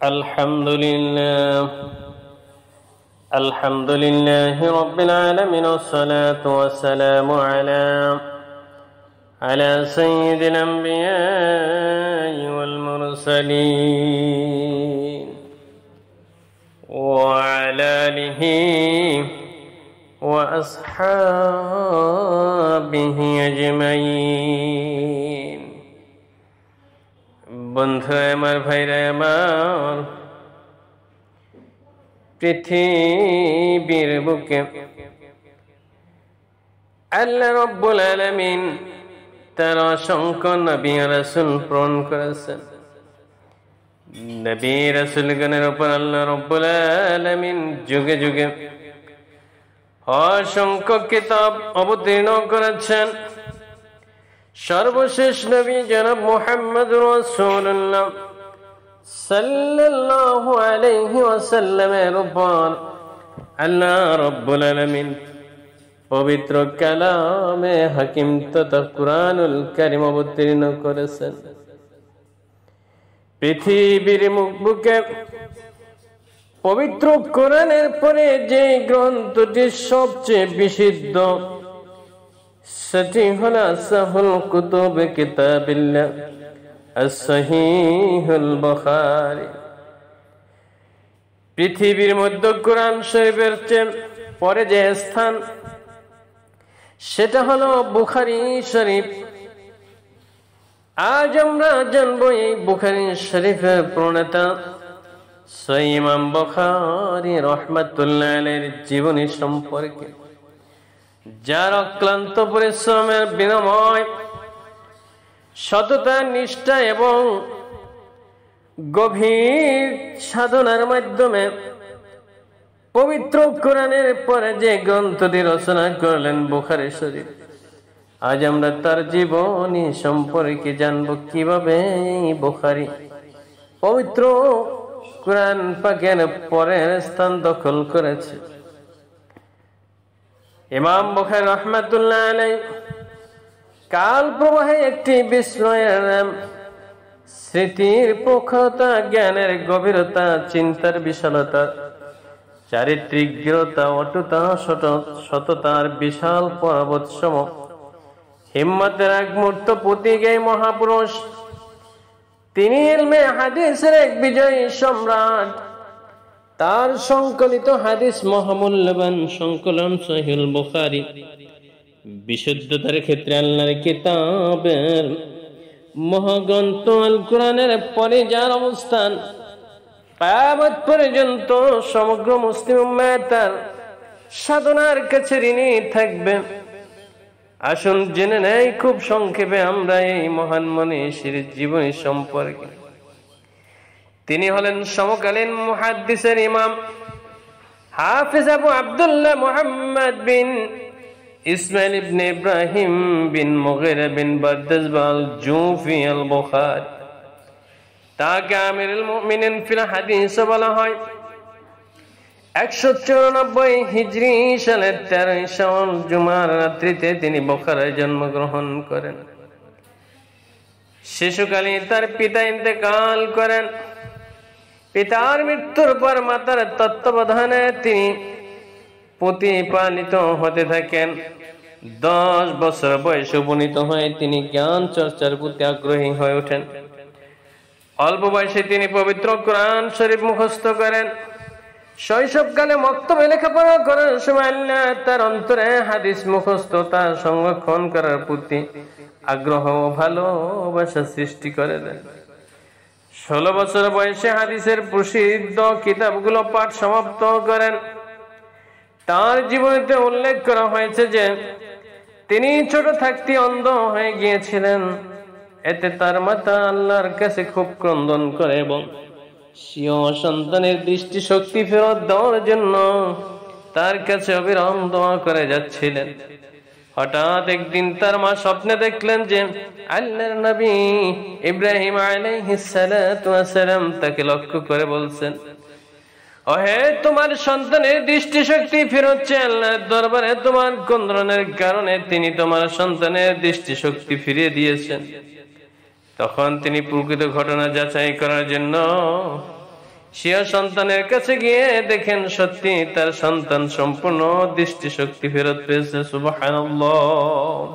الحمد لله رب العالمين والصلاة والسلام على سيد الأنبياء والمرسلين وعلى آله وأصحابه أجمعين। বন্ধুরা আমার, ভাইরা আমার, পৃথিবীর বুকে আল্লাহ রাব্বুল আলামিন তার অসংখ্য নবী রাসূল প্রেরণ করেছেন। নবী রাসূলগণের উপর আল্লাহ রাব্বুল আলামিন যুগে যুগে অসংখ্য কিতাব অবতীর্ণ করেছেন। সর্বশেষ নবী জনাব মুহাম্মদুর রাসূলুল্লাহ সাল্লাল্লাহু আলাইহি ওয়াসাল্লামের উপর আল্লাহ রাব্বুল আলামিন পবিত্র কালামে হাকিম তথা কুরআনুল কারীম অবতীর্ণ করেছেন। পৃথিবীর বুকে পবিত্র কোরআনের পরে যে গ্রন্থটি সবচেয়ে বিশুদ্ধ সেটি হলো আসহাহুল কুতুব কিতাবিল্লাহ as-sahihul বুখারী। পৃথিবীর মধ্যে কোরআন শরীফের পরে যে স্থান সেটা হলো বুখারী শরীফ। আজ আমরা জানবো এই বুখারী শরীফের প্রণেতা সহিহ ইমাম বুখারী রাহমাতুল্লাহ আলাইহির জীবনী সম্পর্কে, যার অক্লান্ত পরিশ্রমের বিনিময় সততা, নিষ্ঠা এবং গভীর সাধনার মাধ্যমে পবিত্র কোরআনের পরে যে গ্রন্থটি রচনা করলেন বুখারী শরীফ, আজ আমরা তার জীবনী সম্পর্কে জানবো, কিভাবে এই বুখারী পবিত্র কোরআন পাকের পরের স্থান দখল করেছে। ইমাম বুখারী রাহমাতুল্লাহ আলাইহি কাল প্রবাহে একটি বিস্ময়ের নাম, স্মৃতির প্রখরতা, জ্ঞানের গভীরতা, চিন্তার বিশালতা, চারিত্রিক দৃঢ়তা, অটুতা, সততার বিশাল পর্বত সম, হিম্মতের এক মূর্ত প্রতীক এই মহাপুরুষ। তিনি ইলমে হাদিসের এক বিজয়ী সম্রাট। তার সংকলিত হাদিস মহামূল্যবান সংকলন সহিহুল বুখারী বিশুদ্ধতার ক্ষেত্রে আল্লাহর কিতাবের মহাগ্রন্থ আল কোরআনের পরে যার অবস্থান, কিয়ামত পর্যন্ত সমগ্র মুসলিম উম্মাহ তার সাধনার কাছে ঋণী থাকবে। আসুন জেনে নেই খুব সংক্ষেপে আমরা এই মহান মনীষীর জীবনী সম্পর্কে। তিনি হলেন সমকালীন মুহাদ্দিসের ইমাম হাফিজ আবু আব্দুল্লাহ মুহাম্মদ বিন ইসমাইল ইবনে ইব্রাহিম বিন মুগীরা বিন বারদাজবাহ আল-জুফি আল-বুখারী। তাকে আমিরুল মুমিনিন ফিল হাদিস বলা হয়। 194 হিজরি সালের 13 শাওয়াল জুমার রাত্রিতে তিনি বুখারায় জন্মগ্রহণ করেন। শিশুকালে তার পিতা ইন্তেকাল করেন। পিতার মৃত্যুর পর মাতার তত্ত্বাবধানে তিনি প্রতিপালিত হতে থাকেন। 10 বছর বয়সে উপনীত হয়ে তিনি জ্ঞান চর্চার প্রতি আগ্রহী হয়ে ওঠেন। অল্প বয়সে তিনি পবিত্র কোরআন শরীফ মুখস্থ করেন। শৈশবকালে মক্তবে লেখাপড়া করার সময় আল্লাহ তার অন্তরে হাদিস মুখস্থ, তার সংরক্ষণ করার প্রতি আগ্রহ ও ভালোবাসা সৃষ্টি করে দেন। 16 বছর বয়সে হাদিসের প্রসিদ্ধ কিতাবগুলো পাঠ সমাপ্ত করেন। তার জীবনীতে উল্লেখ করা হয়েছে যে তিনি ছোট থাকতে অন্ধ হয়ে গিয়েছিলেন। এতে তার মাতা আল্লাহর কাছে খুব ক্রন্দন করে এবং স্বীয় সন্তানের দৃষ্টি শক্তি ফেরত দেওয়ার জন্য তার কাছে অবিরাম দোয়া করে যাচ্ছিলেন। হঠাৎ একদিন তার মা স্বপ্নে দেখলেন যে আল্লাহর নবী ইব্রাহিম আলাইহিস সালাতু ওয়াস সালাম তাকে লক্ষ্য করে বলছেন, ওহে তোমার সন্তানের দৃষ্টিশক্তি ফেরত চেয়ে আল্লাহর দরবারে তোমার ক্রন্দনের কারণে তিনি তোমার সন্তানের দৃষ্টিশক্তি ফিরিয়ে দিয়েছেন। তখন তিনি প্রকৃত ঘটনা যাচাই করার জন্য স্বীয় সন্তানের কাছে গিয়ে দেখেন সত্যি তার সন্তান সম্পূর্ণ দৃষ্টিশক্তি ফেরত পেয়েছে। সুবহানাল্লাহ।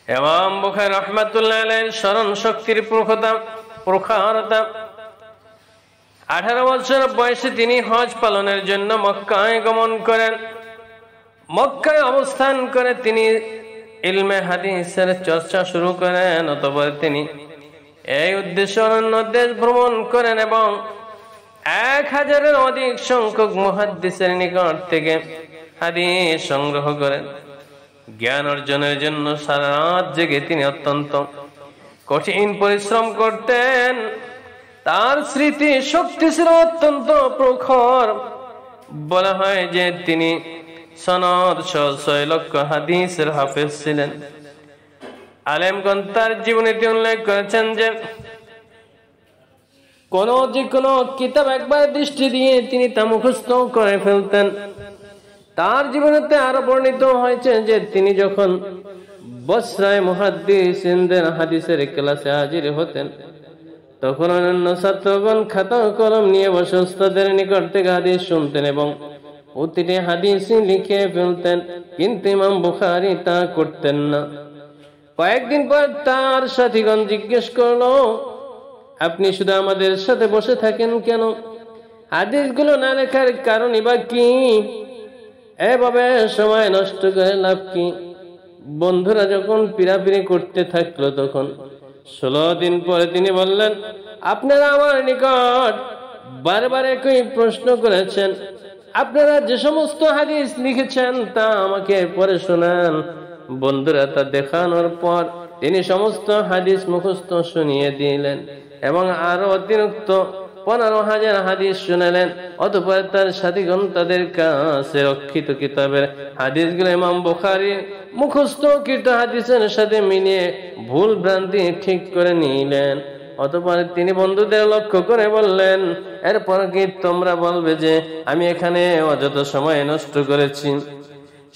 ইমাম বুখারী রাহমাতুল্লাহ আলাইহির স্মরণ শক্তির প্রখরতা। 18 বছর বয়সে তিনি হজ পালনের জন্য মক্কায় গমন করেন। মক্কায় অবস্থান করে তিনি ইলমে হাদিসের চর্চা শুরু করেন। অতঃপর তিনি এই উদ্দেশ্যে অন্য দেশ ভ্রমণ করেন এবং 1000-এর অধিক সংখ্যক মুহাদ্দিসের নিকট থেকে হাদিস সংগ্রহ করেন। জ্ঞান অর্জনের জন্য সারা রাত জেগে তিনি অত্যন্ত কঠিন পরিশ্রম করতেন। তার স্মৃতি শক্তি ছিল অত্যন্ত প্রখর। বলা হয় যে তিনি সনদ 6 লক্ষ হাদিসের হাফেজ ছিলেন। আলেমগণ তার জীবনীতে উল্লেখ করেছেন যে যে কোনো কিতাব একবার দৃষ্টি দিয়ে তিনি তা মুখস্থ করে ফেলতেন। তার জীবনেতে আরো বর্ণিত হয়েছে যে তিনি যখন বসরায় মুহাদ্দিসিনদের হাদিসের ক্লাসে হাজির হতেন, তখন অন্যান্য ছাত্রগণ খাতা কলম নিয়ে বসে উস্তাদের নিকট থেকে হাদিস শুনতেন এবং প্রতিটি হাদিস লিখে ফেলতেন। কিন্তু ইমাম বুখারী তা করতেন না। কয়েকদিন পর তার সাথীগণ জিজ্ঞেস করলো, আপনি শুধু আমাদের সাথে বসে থাকেন কেন? হাদিসগুলো না লেখার কারণই বা কি? এভাবে সময় নষ্ট করে লাভ কি? বন্ধুরা যখন পিরাপিরি করতে থাকলো, তখন 16 দিন পরে তিনি বললেন, আপনারা আমার নিকট বারবার একই প্রশ্ন করেছেন। আপনারা যে সমস্ত হাদিস লিখেছেন তা আমাকে পড়ে শোনান। বন্ধুরা তা দেখানোর পর তিনি সমস্ত হাদিস মুখস্থ শুনিয়ে দিলেন এবং আরো অতিরিক্ত 15,000 হাদিস শুনালেন। অতঃপর তার সাথীগণ তাদের কাছে রক্ষিত কিতাবের হাদিসগুলো ইমাম বুখারী মুখস্থকৃত হাদিসের সাথে মিলিয়ে ভুল ভ্রান্তি ঠিক করে নিলেন। অতঃপর তিনি বন্ধুদের লক্ষ্য করে বললেন, এরপর কি তোমরা বলবে যে আমি এখানে অযথা সময় নষ্ট করেছি?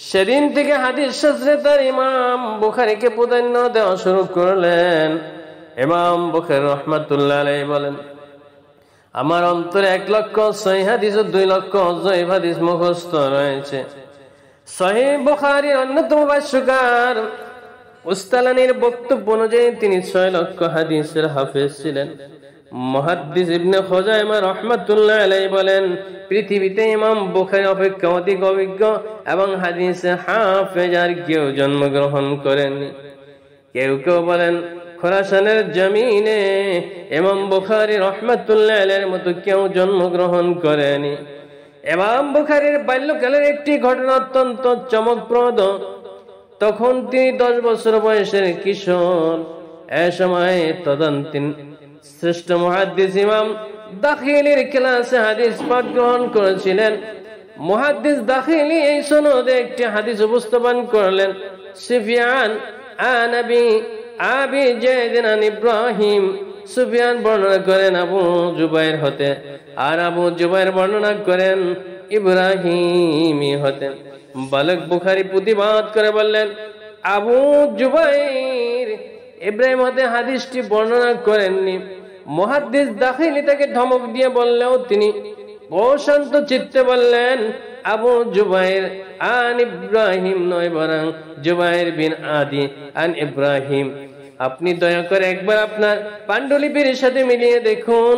সেদিন থেকে হাদিস শাস্ত্রে তার ইমাম বুখারীকে প্রাধান্য দেওয়া শুরু করলেন। ইমাম বুখারী রাহমাতুল্লাহ আলাইহি বলেন, আমার অন্তরে 1 লক্ষ সহিহ হাদিস ও 2 লক্ষ যঈফ হাদিস মুখস্থ রয়েছে। সহিহ বুখারীর অন্যতম ভাষ্যকার উস্তালানির বক্তব্য অনুযায়ী তিনি 6 লক্ষ হাদিসের হাফেজ ছিলেন। মুহাদ্দিস ইবনে খুজাইমা রাহমাতুল্লাহ আলাইহি বলেন, পৃথিবীতে ইমাম বুখারী অপেক্ষা অধিক অভিজ্ঞ এবং হাদিসে হাফেজ আর কেউ জন্মগ্রহণ করেননি। কেউ কেউ বলেন, খোরাসানের জমিনে ইমাম বুখারী রাহমাতুল্লাহ আলাইহির মতো কেউ জন্মগ্রহণ করেনি। ইমাম বুখারীর বাল্যকালের একটি ঘটনা অত্যন্ত চমকপ্রদ। তখন তিনি 10 বছর বয়সের কিশোর। এ সময় তদানীন্তন শ্রেষ্ঠ মুহাদ্দিস ইমাম দাখিলির ক্লাসে হাদিস পাঠ গ্রহণ করেছিলেন। মুহাদ্দিস দাখিলি এই সনদে একটি হাদিস উপস্থাপন করলেন। সুফিয়ান আন আবি যায়েদ আন ইব্রাহিম। সুফিয়ান বর্ণনা করেন আবু জুবাইর হতে, আর আবু জুবাইর বর্ণনা করেন ইব্রাহিমি হতে। বালক বুখারী প্রতিবাদ করে বললেন, আবু জুবাইর ইব্রাহিম হতে হাদিসটি বর্ণনা করেননি। মুহাদ্দিস দাখিলি তাকে ধমক দিয়ে বললেও তিনি প্রশান্ত চিত্তে বললেন, আবু জুবাইর আন ইব্রাহিম নয়, বরং জুবাইর বিন আদি আন ইব্রাহিম। আপনি দয়া করে একবার আপনার পাণ্ডুলিপির সাথে মিলিয়ে দেখুন।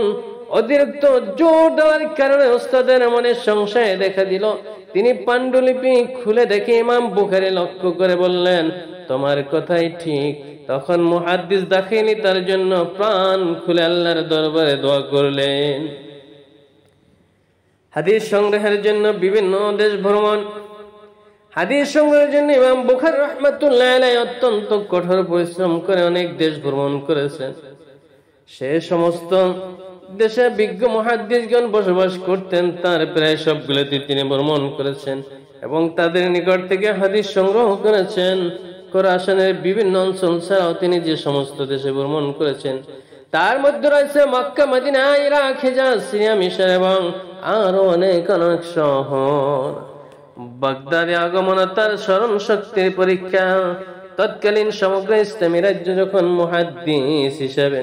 অতিরিক্ত জোর দেওয়ার কারণে ওস্তাদের মনে সংশয় দেখা দিল। তিনি পাণ্ডুলিপি খুলে দেখে ইমাম বুখারী লক্ষ্য করে বললেন, তোমার কথাই ঠিক। তখন মুহাদ্দিস দাখিলি তার জন্য প্রাণ খুলে আল্লাহর দরবারে দোয়া করলেন। হাদিস সংগ্রহের জন্য বিভিন্ন দেশ ভ্রমণ। হাদিস সংগ্রহের জন্য ইমাম বুখারী রাহমাতুল্লাহ আলাইহি অত্যন্ত কঠোর পরিশ্রম করে অনেক দেশ ভ্রমণ করেছেন। সে সমস্ত দেশে বিজ্ঞ মুহাদ্দিসগণ বসবাস করতেন। তার প্রায় সবগুলোতে তিনি ভ্রমণ করেছেন এবং তাদের নিকট থেকে হাদিস সংগ্রহ করেছেন। খোরাসানের বিভিন্ন অঞ্চল ছাড়াও তিনি যে সমস্ত দেশে ভ্রমণ করেছেন তার মধ্যে রয়েছে মক্কা, মদিনা, ইরাক, হিজাজ, সিরিয়া, মিশর এবং আরো অনেক শহর। বাগদাদে আগমন তার স্মরণ শক্তির পরীক্ষা। তৎকালীন সমগ্র ইসলামী রাজ্য যখন মুহাদ্দিস হিসেবে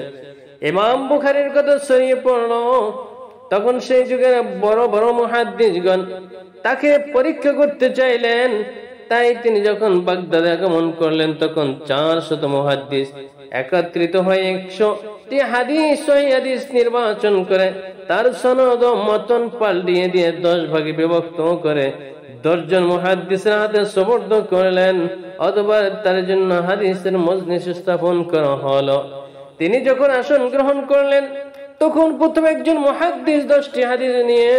ইমাম বুখারীর কথা ছড়িয়ে পড়ল। তখন সেই যুগের বড় বড় মুহাদ্দিসগণ তাকে পরীক্ষা করতে চাইলেন। তাই তিনি যখন বাগদাদে আগমন করলেন, তখন 400 মুহাদ্দিস একত্রিত হয়ে 100টি হাদিস সহিহ হাদিস নির্বাচন করে তার সনদ ও মতন পাল্টিয়ে দিয়ে 10 ভাগে বিভক্ত করে 10 জন মুহাদ্দিসের হাতে সুপর্দ করলেন। অথবা তার জন্য হাদিসের মজলিস স্থাপন করা হলো। তিনি যখন আসন গ্রহণ করলেন, তখন প্রথম একজন মুহাদ্দিস 10টি হাদিস নিয়ে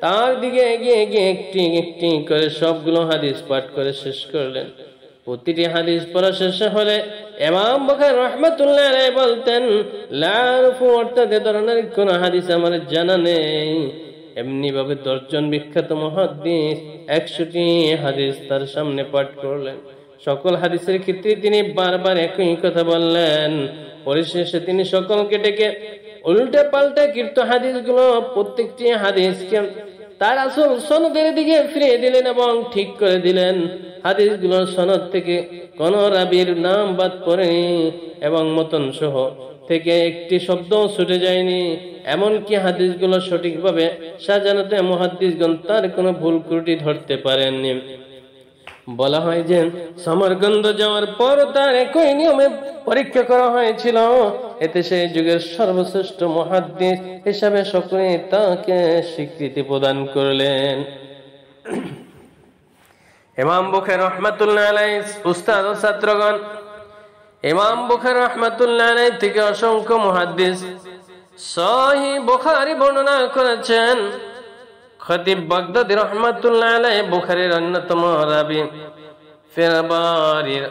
তার দিকে এগিয়ে এগিয়ে একটি একটি করে সবগুলো হাদিস পাঠ করে শেষ করলেন। প্রতিটি হাদিস পড়া শেষ হলে ইমাম বুখারী রাহমাতুল্লাহ আলাইহি বলতেন, লা আরফু, অর্থাৎ এ ধরনের কোন হাদিস আমার জানা নেই। এমনি ভাবে 10 জন বিখ্যাত মুহাদ্দিস 100টি হাদিস তার সামনে পাঠ করলেন। সকল হাদিসের ক্ষেত্রে তিনি বারবার একই কথা বললেন। পরিশেষে তিনি সকলকে ডেকে উল্টে পাল্টে কীর্ত হাদিসগুলো প্রত্যেকটি হাদিসকে তার আসল সনদের দিকে ফিরিয়ে দিলেন এবং ঠিক করে দিলেন। হাদিসগুলোর সনদ থেকে কোন রাবীর নাম বাদ পড়েনি এবং মতন সহ থেকে একটি শব্দ ছুটে যায়নি। এমনকি হাদিসগুলো সঠিকভাবে সাজানোতে মুহাদ্দিসগণ তার কোনো ভুল ত্রুটি ধরতে পারেননি। বলা হয় যে সমরকন্দ যাওয়ার পর তার একই নিয়মে পরীক্ষা করা হয়েছিল। এতে সেই যুগের সর্বশ্রেষ্ঠ মুহাদ্দিস হিসাবে সকলে তাকে স্বীকৃতি প্রদান করলেন। ইমাম বুখারী রাহমাতুল্লাহ আলাইহি উস্তাদ ও ছাত্রগণ, ইমাম বুখারী রাহমাতুল্লাহ আলাইহি থেকে অসংখ্য মুহাদ্দিস সহিহ বুখারী বর্ণনা করেছেন। খতিব বাগদাদী রাহমাতুল্লাহ আলাইহি বুখারীর অন্যতম রাবী ফিরবারির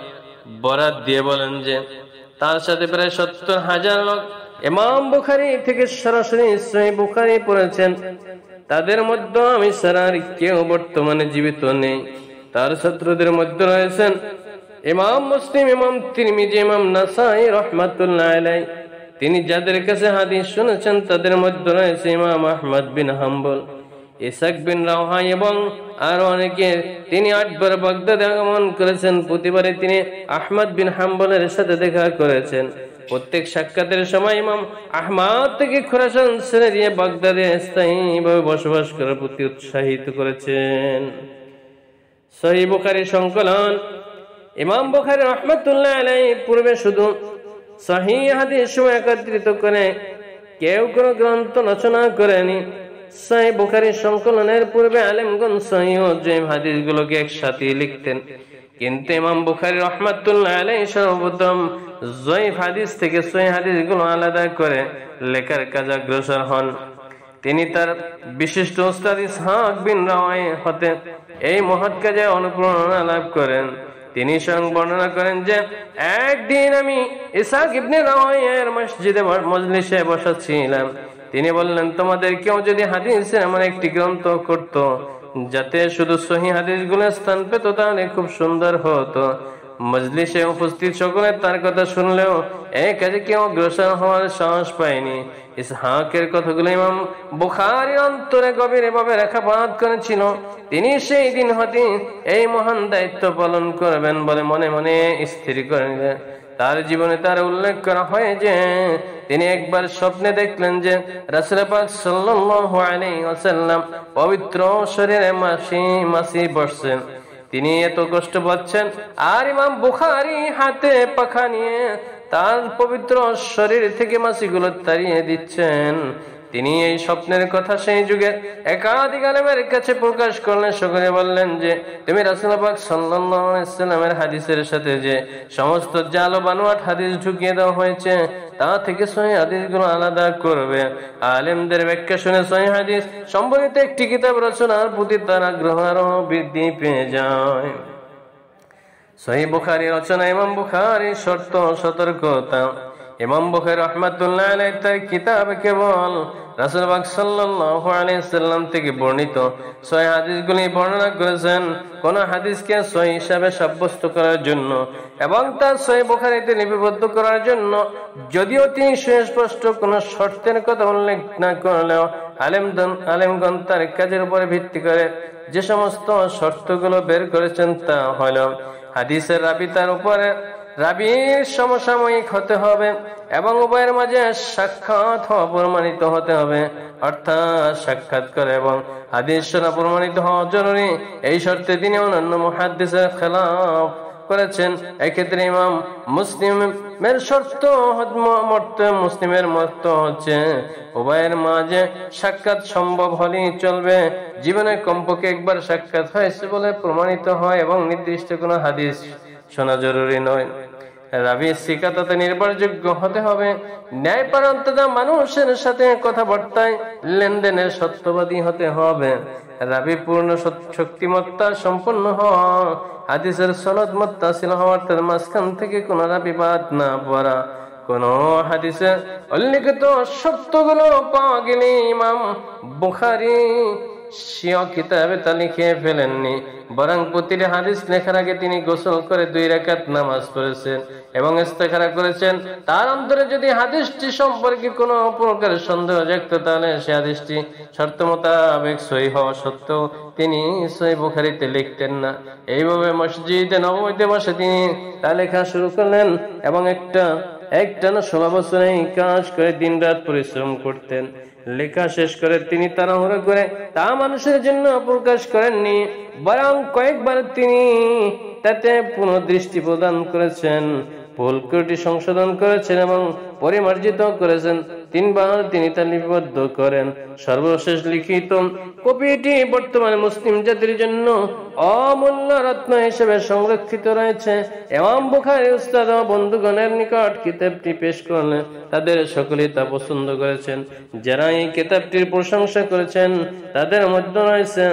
বরাত দিয়ে বলেন যে তার সাথে প্রায় 70,000 লোক ইমাম বুখারী থেকে সরাসরি সহিহ বুখারী পড়েছেন। তাদের মধ্যে আমি ছাড়া আর কেউ বর্তমানে জীবিত নেই। তার ছাত্রদের মধ্যে রয়েছেন ইমাম মুসলিম, ইমাম তিরমিজি, ইমাম নাসাঈ রাহমাতুল্লাহ আলাইহি। তিনি যাদের কাছে হাদিস শুনেছেন তাদের মধ্যে রয়েছে ইমাম আহমদ বিন হাম্বল, ইসহাক বিন রাওহা এবং আরো অনেকে। তিনি 8 বার বাগদাদে আগমন করেছেন। প্রতিবারে তিনি আহমদ বিন হাম্বলের সাথে দেখা করেছেন। প্রত্যেক সাক্ষাতের সময় ইমাম আহমদ থেকে খোরাসান ছেড়ে দিয়ে বাগদাদে স্থায়ীভাবে বসবাস করার প্রতি উৎসাহিত করেছেন। সহিহ বুখারী সংকলন। ইমাম বুখারী রাহমাতুল্লাহ আলাইহি পূর্বে শুধু সহিহ হাদিস একত্রিত করে কেউ কোনো গ্রন্থ রচনা করেনি। সহিহ বুখারী সংকলনের পূর্বে আলেমগণ সহিহ ও জয়ীফ হাদিসগুলোকে একসাথে লিখতেন। কিন্তু ইমাম বুখারী রাহমাতুল্লাহ আলাইহি সর্বপ্রথম জয়ীফ হাদিস থেকে সহিহ হাদিসগুলো আলাদা করে লেখার কাজে অগ্রসর হন। তিনি তার বিশিষ্ট উস্তাদ ইসহাক বিন রাওয়াই হতে এই মহৎ কাজে অনুপ্রেরণা লাভ করেন। তিনি স্বয়ং বর্ণনা করেন যে একদিন আমি ইসহাক ইবনে রাওয়াইয়ের মসজিদে মজলিসে বসাচ্ছিলাম। তিনি বললেন, তোমাদের কেউ যদি হাদিসের এমন একটি গ্রন্থ করত যাতে শুধু সহিহ হাদিসগুলো স্থান পেত, তাহলে খুব সুন্দর হতো। মজলিসে উপস্থিত সকলে তার কথা শুনলেও এই কাজে কেউ অগ্রসর হওয়ার সাহস পায়নি। ইসহাকের কথাগুলো ইমাম বুখারীর অন্তরে গভীরভাবে রেখাপাত করেছিল। তিনি সেই দিন হতে এই মহান দায়িত্ব পালন করবেন বলে মনে মনে স্থির করে নিলেন। তার জীবনে তার উল্লেখ করা হয় যে তিনি একবার স্বপ্নে দেখলেন যে রাসূল পাক সাল্লাল্লাহু আলাইহি ওয়াসাল্লাম পবিত্র শরীরে মাছি বসছেন। তিনি এত কষ্ট পাচ্ছেন আর ইমাম বুখারী হাতে পাখা নিয়ে তার পবিত্র শরীর থেকে মাছিগুলো তাড়িয়ে দিচ্ছেন। তিনি এই স্বপ্নের কথা সেই যুগের একাধিক আলেমের কাছে প্রকাশ করলেন। সকলে বললেন যে তুমি রাসূল পাক সাল্লাল্লাহু আলাইহি ওয়াসাল্লামের হাদিসের সাথে যে সমস্ত জাল ও বানোয়াট হাদিস ঢুকিয়ে দেওয়া হয়েছে তা থেকে সহিহ হাদিসগুলো আলাদা করবে। আলেমদের ব্যাখ্যা শুনে সহিহ হাদিস সম্বলিত একটি কিতাব রচনার প্রতি তার আগ্রহ আরো বৃদ্ধি পেয়ে যায়। সহিহ বুখারী রচনা ইমাম বুখারীর শর্ত সতর্কতা। ইমাম বুখারী রাহমাতুল্লাহ আলাইহি তার কিতাবে কেবল রাসূল পাক সাল্লাল্লাহু আলাইহি ওয়াসাল্লাম থেকে বর্ণিত সহিহ হাদিসগুলি বর্ণনা করেছেন। কোন হাদিসকে সহিহ হিসাবে সাব্যস্ত করার জন্য এবং তা সহিহ বুখারীতে লিপিবদ্ধ করার জন্য যদিও তিনি সুস্পষ্ট কোন শর্তের কথা উল্লেখ না করলেও আলেমগণ তার কাজের উপরে ভিত্তি করে যে সমস্ত শর্তগুলো বের করেছেন তা হলো হাদিসের রাবী তার উপরে রাবীর সমসাময়িক হতে হবে এবং উভয়ের মাঝে সাক্ষাৎ হওয়া প্রমাণিত হতে হবে, অর্থাৎ সাক্ষাৎ করে এবং হাদিস শোনা প্রমাণিত হওয়া জরুরি। এই শর্তে তিনি অন্যান্য মুহাদ্দিসের খেলাফ করেছেন। এক্ষেত্রে ইমাম মুসলিমের মুসলিমের মত হচ্ছে উভয়ের মাঝে সাক্ষাৎ সম্ভব হলেই চলবে, জীবনে কমপক্ষে একবার সাক্ষাৎ হয়েছে বলে প্রমাণিত হয় এবং নির্দিষ্ট কোনো হাদিস শোনা জরুরি নয়। রাবী সিকা তাতে নির্ভরযোগ্য হতে হবে, ন্যায়পরায়ণ তথা মানুষের সাথে কথাবার্তায় লেনদেনের সত্যবাদী হতে হবে। রাবী পূর্ণ শক্তিমত্তা সম্পন্ন হওয়া, হাদিসের সনদ মুত্তাসিল হওয়ার তার মাঝখান থেকে কোন রাবী বাদ না পড়া। কোন হাদিসে উল্লেখিত শব্দগুলো পাওয়া গেলে ইমাম বুখারী স্বীয় কিতাবে তা লিখে ফেলেননি, বরং প্রতিটি হাদিস লেখার আগে তিনি গোসল করে 2 রাকাত নামাজ পড়েছেন এবং ইস্তেখারা করেছেন। তার অন্তরে যদি হাদিসটি সম্পর্কে কোনো প্রকার সন্দেহ জাগত, তাহলে সে হাদিসটি শর্ত মোতাবেক সহিহ হওয়া সত্ত্বেও তিনি সহিহ বুখারীতে লিখতেন না। এইভাবে মসজিদে নববীতে বসে তিনি তা লেখা শুরু করলেন এবং একটানা 16 বছর এই কাজ করে দিনরাত পরিশ্রম করতেন। লেখা শেষ করে তিনি তাড়াহুড়ো করে তা মানুষের জন্য প্রকাশ করেননি, বরং কয়েকবার তিনি তাতে পুনঃদৃষ্টি প্রদান করেছেন, ভুল ত্রুটি সংশোধন করেছেন এবং পরিমার্জিত করেছেন। 3 বার তিনি তা লিপিবদ্ধ করেন। সর্বশেষ লিখিত কপিটি বর্তমানে মুসলিম জাতির জন্য অমূল্য রত্ন হিসেবে সংরক্ষিত রয়েছে। ইমাম বুখারীর উস্তাদ ও বন্ধুগণের নিকট কিতাবটি পেশ করলেন, তাদের সকলেই তা পছন্দ করেছেন। যারা এই কিতাবটির প্রশংসা করেছেন তাদের মধ্যে রয়েছে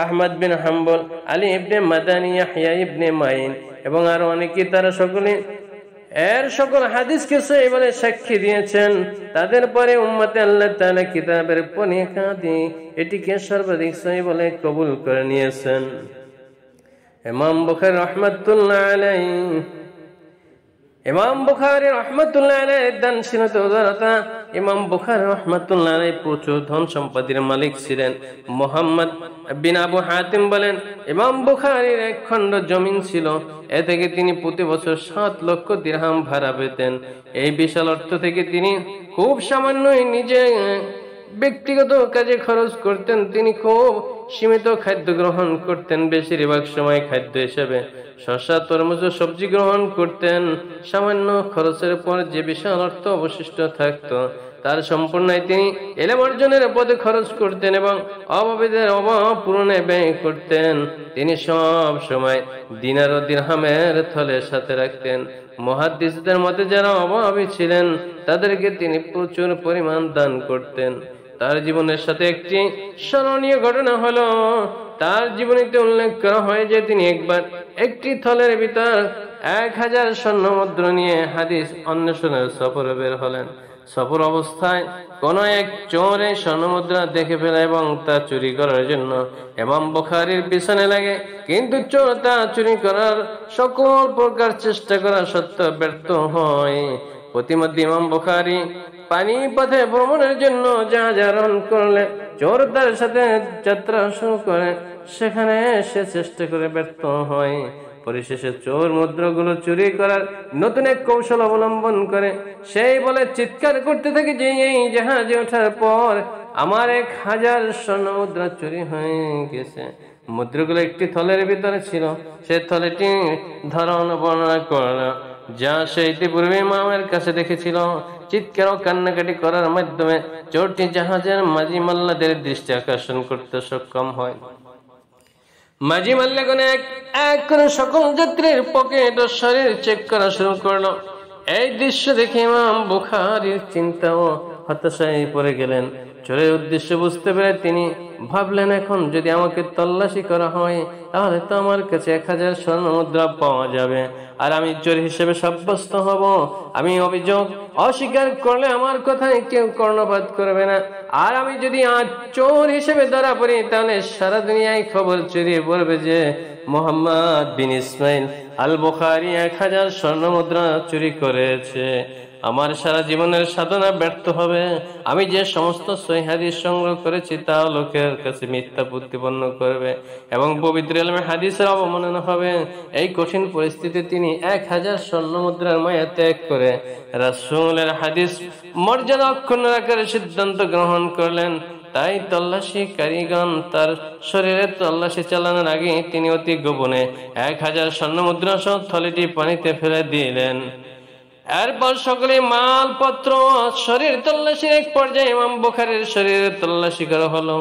আহমদ বিন হাম্বল, আলী ইবনে মাদানী, ইয়াহইয়া ইবনে মাইন এবং আরো অনেকেই। তারা সকলে এর সকল হাদিসকে সহিহ বলে সাক্ষী দিয়েছেন। তাদের পরে উম্মতে আল্লাহ তাআলা কিতাবের পরীক্ষা দিয়ে এটিকে সর্বাধিক সহিহ বলে কবুল করে নিয়েছেন। ইমাম বুখারী রাহমাতুল্লাহ আলাইহি দানশীলতা উদারতা। ইমাম বুখারী রাহমাতুল্লাহ আলাইহি প্রচুর ধন সম্পদের মালিক ছিলেন। মুহাম্মদ বিন আবু হাতিম বলেন, ইমাম বুখারীর 1 খণ্ড জমিন ছিল, এ থেকে তিনি প্রতি বছর 7 লক্ষ দিরহাম ভাড়া পেতেন। এই বিশাল অর্থ থেকে তিনি খুব সামান্যই নিজে ব্যক্তিগত কাজে খরচ করতেন। তিনি খুব সীমিত খাদ্য গ্রহণ করতেন, বেশিরভাগ সময় খাদ্য হিসেবে শসা, তরমুজ ও সবজি গ্রহণ করতেন। সামান্য খরচের পর যে বিশাল অর্থ অবশিষ্ট থাকতো তার সম্পূর্ণই তিনি ইলম অর্জনের পথে খরচ করতেন এবং অভাবীদের অভাব পূরণে ব্যয় করতেন। তিনি সব সময় দিনার ও দিরহামের থলে সাথে রাখতেন। মুহাদ্দিসদের মতে যারা অভাবী ছিলেন তাদেরকে তিনি প্রচুর পরিমাণ দান করতেন। তার জীবনের সাথে একটি স্মরণীয় ঘটনা হলো, তার জীবনীতে উল্লেখ করা হয় যে তিনি একবার একটি থলের ভিতর 1000 স্বর্ণ মুদ্রা নিয়ে হাদিস অন্বেষণের সফরে বের হলেন। সফর অবস্থায় কোন এক চোর এই স্বর্ণ মুদ্রা দেখে ফেলে এবং তা চুরি করার জন্য ইমাম বুখারীর পিছনে লাগে, কিন্তু চোর তা চুরি করার সকল প্রকার চেষ্টা করা সত্ত্বেও ব্যর্থ হয়। প্রতিমধ্যে ইমাম বুখারী পানি পথে ভ্রমণের জন্য জাহাজ আরোহণ করলে চোর তার সাথে যাত্রা শুরু করে। সেখানে সে চেষ্টা করে ব্যর্থ হয়। পরিশেষে চোর মুদ্রাগুলো চুরি করার নতুন এক কৌশল অবলম্বন করে। সেই বলে চিৎকার করতে থাকে যে এই জাহাজে ওঠার পর আমার 1000 স্বর্ণ মুদ্রা চুরি হয়ে গেছে। মুদ্রাগুলো একটি থলের ভিতরে ছিল। সে থলেটি ধরন বর্ণনা করল যা সে ইতিপূর্বে ইমামের কাছে দেখেছিল। চিৎকার ও কান্নাকাটি করার মাধ্যমে চোরটি জাহাজের মাঝি মাল্লাদের দৃষ্টি আকর্ষণ করতে সক্ষম হয়। মাঝি মাল্লাগণ এক করে সকল যাত্রীর পকেট ও শরীর চেক করা শুরু করলো। এই দৃশ্য দেখে ইমাম বুখারীর চিন্তা ও হতাশায় পড়ে গেলেন। চোরের উদ্দেশ্য বুঝতে পেরে তিনি ভাবলেন, এখন যদি আমাকে তল্লাশি করা হয় তাহলে তো আমার কাছে 1000 স্বর্ণ মুদ্রা পাওয়া যাবে আর আমি চোর হিসেবে সাব্যস্ত হব। আমি অভিযোগ অস্বীকার করলে আমার কথায় কেউ কর্ণপাত করবে না, আর আমি যদি আজ চোর হিসেবে ধরা পড়ি তাহলে সারা দুনিয়ায় খবর ছড়িয়ে পড়বে যে মুহাম্মদ বিন ইসমাইল আল বুখারী 1000 স্বর্ণ মুদ্রা চুরি করেছে। আমার সারা জীবনের সাধনা ব্যর্থ হবে। আমি যে সমস্ত সহিহ হাদিস সংগ্রহ করেছি তা লোকের কাছে মিথ্যা প্রতিপন্ন করবে এবং পবিত্র ইলমে হাদিসের অবমাননা হবে। এই কঠিন পরিস্থিতিতে তিনি 1000 স্বর্ণ মুদ্রার মায়া ত্যাগ করে রাসূলের হাদিস মর্যাদা অক্ষুণ্ণ রাখার সিদ্ধান্ত গ্রহণ করলেন। তাই তল্লাশি কারীগণ তার শরীরে তল্লাশি চালানোর আগে তিনি অতি গোপনে 1000 স্বর্ণ মুদ্রা সহ থলিটি পানিতে ফেলে দিলেন। এরপর সকলে মালপত্র শরীর তল্লাশির এক পর্যায়ে ইমাম বুখারীর শরীরে তল্লাশি করা হলো।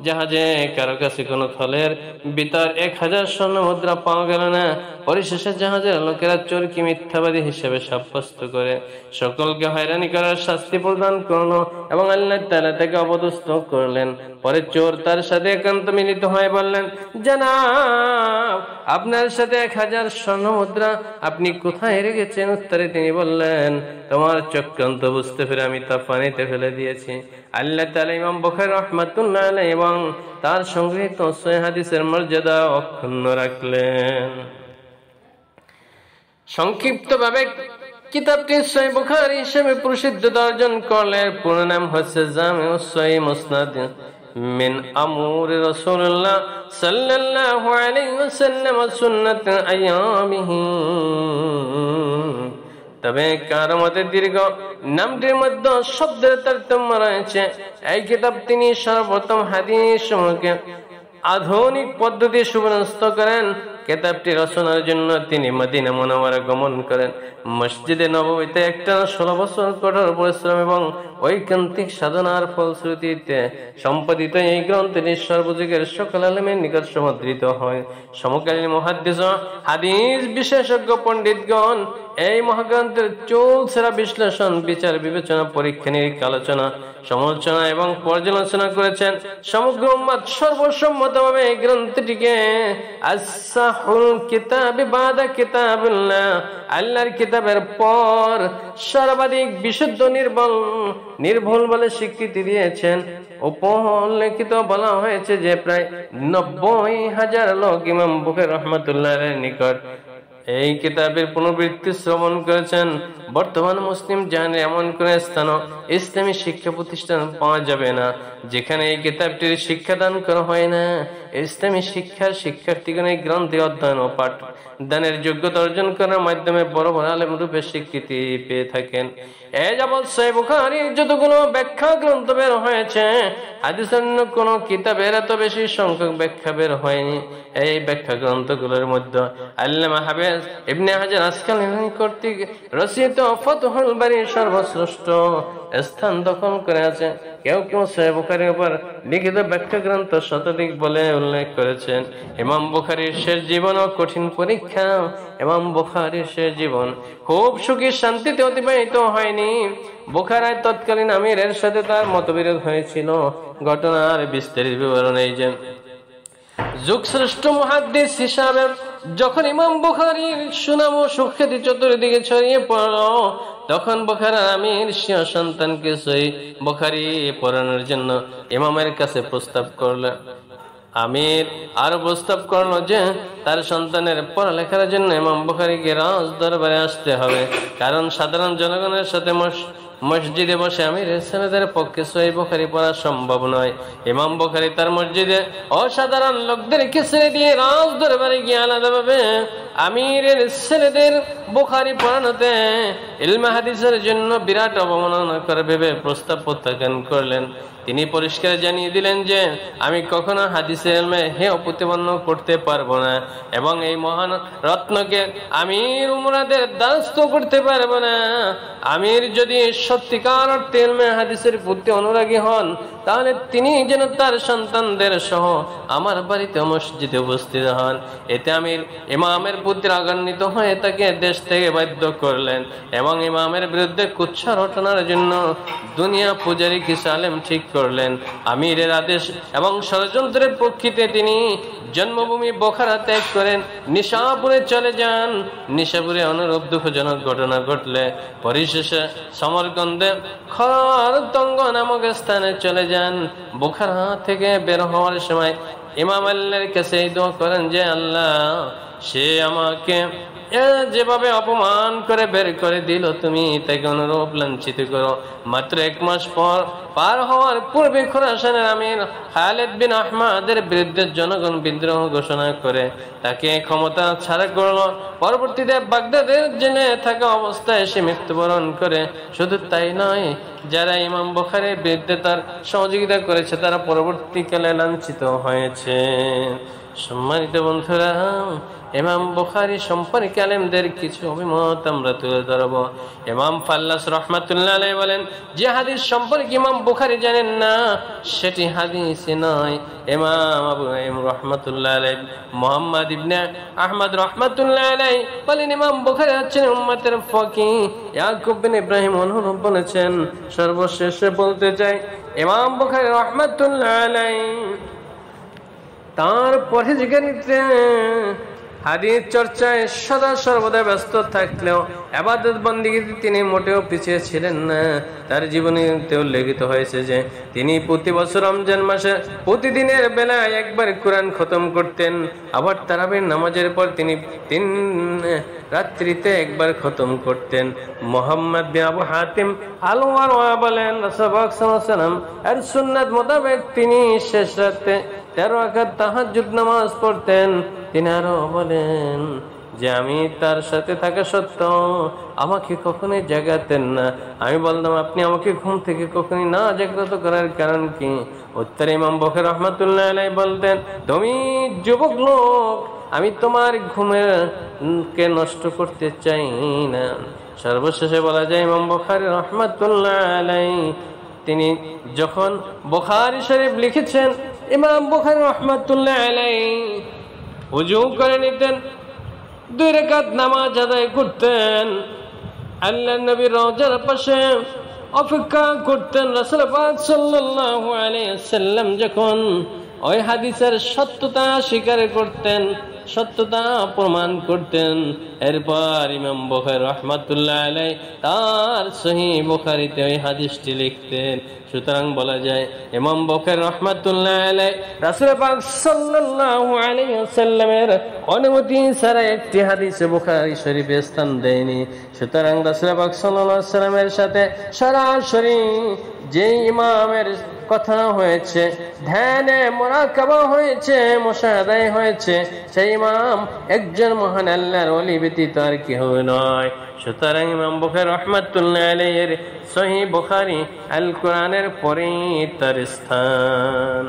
জাহাজে কারো কাছে কোনো থলের ভিতর 1000 স্বর্ণ মুদ্রা পাওয়া গেল না। পরিশেষে জাহাজের লোকেরা চোরকে মিথ্যাবাদী হিসেবে সাব্যস্ত করে সকলকে হয়রানি করার শাস্তি প্রদান করলো এবং আল্লাহ তাআলা তাকে অপদস্থ করলেন। পরে চোর তার সাথে একান্ত মিলিত হয়ে বললেন, জানাব, আপনার সাথে 1000 স্বর্ণ মুদ্রা আপনি কোথায় রেখেছেন? উত্তরে তিনি বললেন, তোমার চক্রান্ত বুঝতে পেরে আমি তা পানিতে ফেলে দিয়েছি। আল্লাহ তাআলা ইমাম বুখারী রাহমাতুল্লাহ আলাইহি এবং তার সংগৃহীত সহিহ হাদিসের মর্যাদা অক্ষুণ্ণ রাখলেন। সংক্ষিপ্তভাবে কিতাবটি সহিহ বুখারী হিসেবে প্রসিদ্ধতা অর্জন করলেন। পুরো নাম হচ্ছে জামিউস সহিহ মুসনাদ মিন আমুরি রাসূলুল্লাহ সাল্লাল্লাহু আলাইহি ওয়াসাল্লাম সুন্নাত আয়ামিহি। তবে কারো মতে দীর্ঘ নামটির মধ্যে শব্দের তারতম্য রয়েছে। এই কিতাব তিনি সর্বপ্রথম হাদিস সমূহকে আধুনিক পদ্ধতি সুব্যবস্থ করেন। কিতাবটি রচনার জন্য তিনি মদিনা মুনাওয়ারা গমন করেন। মসজিদে নববীতে একটা 16 বছর কঠোর পরিশ্রম এবং ঐকান্তিক সাধনার ফলশ্রুতিতে সম্পাদিত এই গ্রন্থটি সর্বযুগের সকল আলেমের নিকট সমাদৃত হয়। সমকালীন মুহাদ্দিস ও হাদিস বিশেষজ্ঞ পণ্ডিতগণ এই মহাগ্রন্থের চৌছেরা বিশ্লেষণ, বিচার, বিবেচনা, পরীক্ষা নিরীক্ষা, আলোচনা, সমালোচনা এবং পর্যালোচনা করেছেন। সমগ্র উম্মাত সর্বসম্মতভাবে এই গ্রন্থটিকে আস-সাহুল কিতাব বাদা কিতাবুল্লাহ, আল্লাহর কিতাবের পর সর্বাধিক বিশুদ্ধ নির্ভুল বলে স্বীকৃতি দিয়েছেন। উপলেখিত বলা হয়েছে যে প্রায় 90,000 লোক ইমাম বুখারী রাহমাতুল্লাহির নিকট এই কিতাবের পুনরাবৃত্তি শ্রবণ করেছেন। বর্তমান মুসলিম জাহানে এমন কোন স্থান ইসলামী শিক্ষা প্রতিষ্ঠান পাওয়া যাবে না যেখানে এই কিতাবটির শিক্ষাদান করা হয় না। ইসলামী শিক্ষার শিক্ষার্থীগণ এই গ্রন্থে অধ্যয়ন ও পাঠ দানের যোগ্যতা অর্জন করার মাধ্যমে বড় বড় আলেম রূপে স্বীকৃতি পেয়ে থাকেন। এ যাবৎ সহিহ বুখারীর যতগুলো ব্যাখ্যা গ্রন্থ বের হয়েছে, হাদিসের অন্য কোন কিতাবের এত বেশি সংখ্যক ব্যাখ্যা বের হয়নি। এই ব্যাখ্যা গ্রন্থগুলোর মধ্যে আল্লামা হাফেজ ইবনে হাজার আসকালানী কর্তৃক রচিত ফাতহুল বারী সর্বশ্রেষ্ঠ স্থান দখল করে আছে। কেউ কেউ সহিহ বুখারীর উপর লিখিত ব্যাখ্যা গ্রন্থ শতাধিক বলে উল্লেখ করেছেন। ইমাম বুখারীর শেষ জীবন ও কঠিন পরীক্ষা। ইমাম বুখারীর শেষ জীবন খুব সুখী শান্তিতে অতিবাহিত হয়নি। বুখারায় তৎকালীন আমিরের সাথে তার মতবিরোধ হয়েছিল। ঘটনার বিস্তারিত বিবরণ এই যে, যুগশ্রেষ্ঠ মুহাদ্দিস হিসাবে যখন ইমাম বুখারীর সুনাম ও সুখ্যাতি চতুর্দিকে ছড়িয়ে পড়ল, তখন বুখারার আমির স্বীয় সন্তানকে সহিহ বুখারী পড়ানোর জন্য ইমামের কাছে প্রস্তাব করলেন। আমির আরো প্রস্তাব করলো যে তার সন্তানের পড়ালেখার জন্য ইমাম বুখারীকে রাজ দরবারে আসতে হবে, কারণ সাধারণ জনগণের সাথে মসজিদে বসে আমিরের ছেলেদের পক্ষে সহিহ বুখারী পড়া সম্ভব নয়। ইমাম বুখারী তার মসজিদে অসাধারণ লোকদেরকে ছেড়ে দিয়ে রাজ দরবারে গিয়ে আলাদাভাবে আমিরের ছেলেদের বুখারী পড়ানোতে ইলমে হাদিসের জন্য বিরাট অবমাননা করে ভেবে প্রস্তাব প্রত্যাখ্যান করলেন। তিনি পরিষ্কার জানিয়ে দিলেন যে আমি কখনো হাদিসের ইলমে হেয় প্রতিপন্ন করতে পারবো না এবং এই মহান রত্নকে আমির উমরাদের দ্বারস্থ করতে পারবো না। আমির যদি সত্যিকার অর্থে ইলমে হাদিসের প্রতি অনুরাগী হন, তাহলে তিনি যেন তার সন্তানদের সহ আমার বাড়িতে মসজিদে উপস্থিত হন। এতে আমির ইমামের প্রতি রাগান্বিত হয়ে তাকে দেশ থেকে বাধ্য করলেন এবং ইমামের বিরুদ্ধে কুৎসা রটনার জন্য দুনিয়া পূজারী কিছু আলেম ঠিক করলেন। আমিরের আদেশ এবং ষড়যন্ত্রের প্রেক্ষিতে তিনি জন্মভূমি বোখারা ত্যাগ করেন, নিশাপুরে চলে যান। নিশাপুরে অনুরূপ দুঃখজনক ঘটনা ঘটলে পরিশেষে সমরকন্দে খরতঙ্গ নামক স্থানে চলে যান। বোখারা থেকে বের হওয়ার সময় ইমাম আল্লাহর কাছে দোয়া করেন যে আল্লাহ, সে আমাকে যেভাবে অপমান করে বের করে দিল, তুমি তাকে অনুরূপ লাঞ্ছিত করো। মাত্র 1 মাস পার হওয়ার পূর্বে খোরাসানের আমির খালিদ বিন আহমাদের বিরুদ্ধে জনগণ বিদ্রোহ ঘোষণা করে তাকে ক্ষমতা ছাড়া করলো। পরবর্তীতে বাগদাদের জেলে থাকা অবস্থায় সে মৃত্যুবরণ করে। শুধু তাই নয়, যারা ইমাম বুখারীর বিরুদ্ধে তার সহযোগিতা করেছে তারা পরবর্তীকালে লাঞ্ছিত হয়েছে। সম্মানিত বন্ধুরা, ইমাম বুখারী সম্পর্কে আলেমদের কিছু অভিমত আমরা তুলে ধরব। ইমাম ফাল্লাস রাহমাতুল্লাহ আলাইহি বলেন, যে হাদিস সম্পর্কে ইমাম বুখারী জানেন না সেটি হাদিস নয়। ইমাম আবু নাঈম রাহমাতুল্লাহ আলাইহি, মুহাম্মদ ইবনে আহমদ রাহমাতুল্লাহ আলাইহি বলেন, ইমাম বুখারী হচ্ছেন উম্মতের ফকিহ। ইয়াকুব বিন ইব্রাহিম অনুরূপ বলেছেন। সর্বশেষে বলতে চাই, ইমাম বুখারী রাহমাতুল্লাহ আলাইহি তার পরহেজগারিতে হাদিস চর্চায় সদা সর্বদা ব্যস্ত থাকলেও ইবাদত বন্দেগীতে তিনি মোটেও পিছিয়ে ছিলেন না। তার জীবনীতে উল্লেখিত হয়েছে যে তিনি প্রতি বছর রমজান মাসে প্রতিদিনের বেলায় একবার কোরআন খতম করতেন। আবার তারাবির নামাজের পর তিনি 3 রাত্রিতে একবার খতম করতেন। মুহাম্মদ বিন আবু হাতিম আল-ওয়ারওয়া বলেন, রাসূলুল্লাহ সাল্লাল্লাহু আলাইহি ওয়াসাল্লাম এর সুন্নাত মোতাবেক তিনি শেষ রাতে 13 রাকাত তাহাজ্জুদ নামাজ পড়তেন। তিনি আরো বলেন যে আমি তার সাথে থাকা সত্ত্বেও আমাকে কখনোই জাগাতেন না। আমি বললাম, আপনি আমাকে ঘুম থেকে কখনোই না জাগ্রত করার কারণ কি? উত্তরে ইমাম বুখারী রাহমাতুল্লাহ আলাইহি বলতেন, তুমি যুবক লোক, আমি তোমার ঘুমের কে নষ্ট করতে চাই না। সর্বশেষে বলা যায়, ইমাম বুখারী রাহমাতুল্লাহ আলাইহি তিনি যখন বুখারী শরীফ লিখেছেন, ইমাম বুখারী রাহমাতুল্লাহ আলাইহি ওযু করে নিতেন, 2 রাকাত নামাজ আদায় করতেন, আল্লাহর নবীর রওজার পাশে অপেক্ষা করতেন। রাসূল পাক সাল্লাল্লাহু আলাইহি ওয়াসাল্লাম যখন ওই হাদিসের সত্যতা স্বীকার করতেন, সত্যতা প্রমাণ করতেন, এরপর ইমাম বুখারী রাহমাতুল্লাহ আলাইহি তার সহিহ বুখারীতে ওই হাদিসটি লিখতেন। সুতরাং বলা যায়, ইমাম বুখারী রাহমাতুল্লাহ আলাইহি রাসূল পাক সাল্লাল্লাহু আলাইহি ওয়াসাল্লামের অনুমতি ছাড়া একটি হাদিস বুখারী শরীফে স্থান দেয়নি। সুতরাং রাসূল পাক সাল্লাল্লাহু আলাইহি ওয়াসাল্লামের সাথে সরাসরি যে ইমামের কথা হয়েছে, ধ্যানে মুরাকাবা হয়েছে, মুশাহাদায় হয়েছে, সেই ইমাম একজন মহান আল্লাহর ওলি ব্যতীত আর কেউ নয়। সুতরাং ইমাম বুখারী রাহমাতুল্লাহ আলাইহির সহিহ বুখারী আল কোরআনের পরেই তার স্থান।